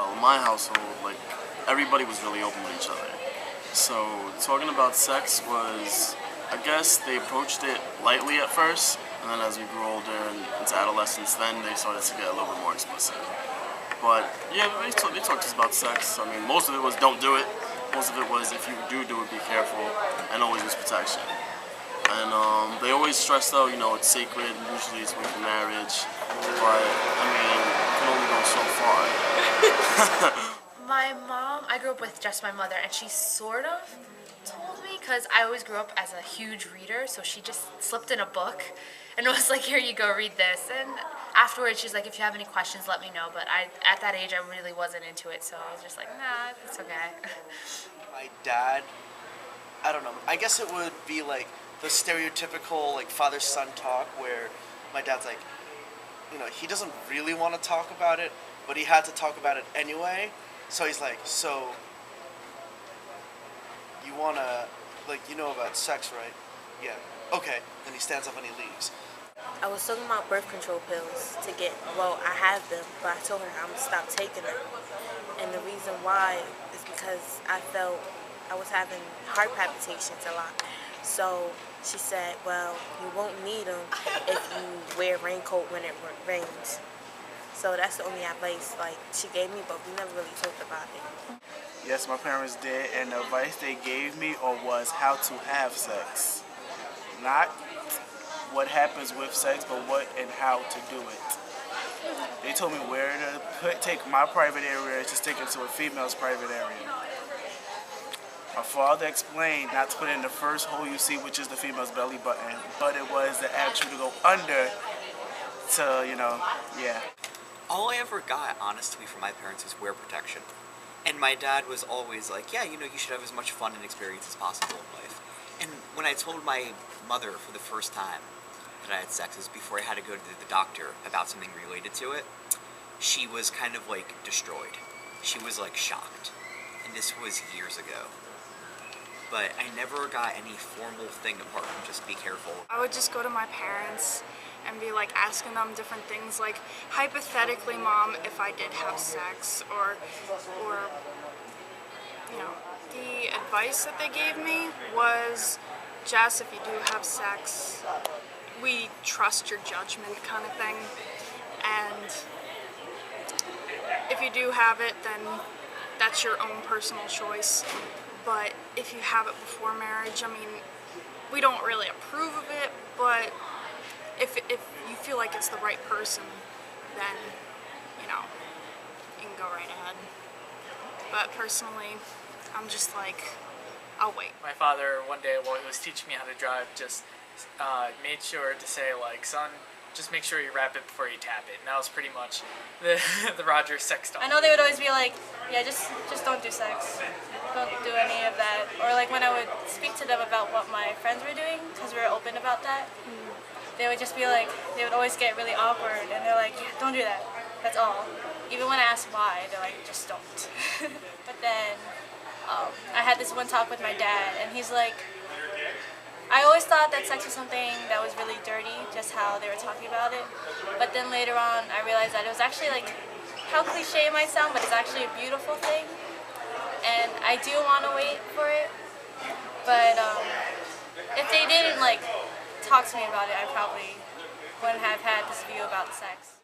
well, in my household, like, everybody was really open with each other. So talking about sex was, I guess they approached it lightly at first, and then as we grew older and into adolescence, then they started to get a little bit more explicit. But yeah, they talked to us about sex. I mean, most of it was don't do it. Most of it was if you do it, be careful, and always use protection. And they always stressed out, it's sacred. Usually it's with marriage, but I mean, you can only go so far. My mom, I grew up with just my mother, and she sort of told me, because I always grew up as a huge reader, so she just slipped in a book and was like, here you go, read this. And afterwards, she's like, if you have any questions, let me know. But at that age, I really wasn't into it, so I was just like, nah, it's okay. My dad, I don't know, I guess it would be like the stereotypical like father-son talk where my dad's like, he doesn't really want to talk about it, but he had to talk about it anyway. So he's like, so you wanna, you know about sex, right? Yeah. Okay. Then he stands up and he leaves. I was talking about birth control pills I have them, but I told her I'm going to stop taking them. And the reason why is because I felt I was having heart palpitations a lot. So she said, well, you won't need them if you wear a raincoat when it rains. So that's the only advice she gave me, but we never really talked about it. Yes, my parents did, and the advice they gave me was how to have sex. Not what happens with sex, but what and how to do it. They told me where to take my private area to stick into a female's private area. My father explained not to put it in the first hole you see, which is the female's belly button, but it was the actual to go under to, yeah. All I ever got, honestly, from my parents is wear protection. And my dad was always like, yeah, you should have as much fun and experience as possible in life. And when I told my mother for the first time that I had sex, is before I had to go to the doctor about something related to it, she was kind of destroyed. She was shocked. And this was years ago. But I never got any formal thing apart from just be careful. I would just go to my parents and be asking them different things, hypothetically, Mom, if I did have sex, or the advice that they gave me was, Jess, if you do have sex, we trust your judgment kind of thing, and if you do have it, then that's your own personal choice, but if you have it before marriage, we don't really approve of it, but if you feel like it's the right person, then, you can go right ahead. But personally, I'm just I'll wait. My father, one day while he was teaching me how to drive, just made sure to say, son, just make sure you wrap it before you tap it. And that was pretty much the Rogers sex talk. I know they would always be like, yeah, just don't do sex. Don't do any of that. Or when I would speak to them about what my friends were doing, because we were open about that, they would just be they would always get really awkward, and they're like, yeah, don't do that. That's all. Even when I ask why, they're like, just don't. But then I had this one talk with my dad, and he's like, I always thought that sex was something that was really dirty, just how they were talking about it. But then later on, I realized that it was actually how cliche it might sound, but it's actually a beautiful thing. And I do want to wait for it, but if they didn't talk to me about it, I probably wouldn't have had this view about sex.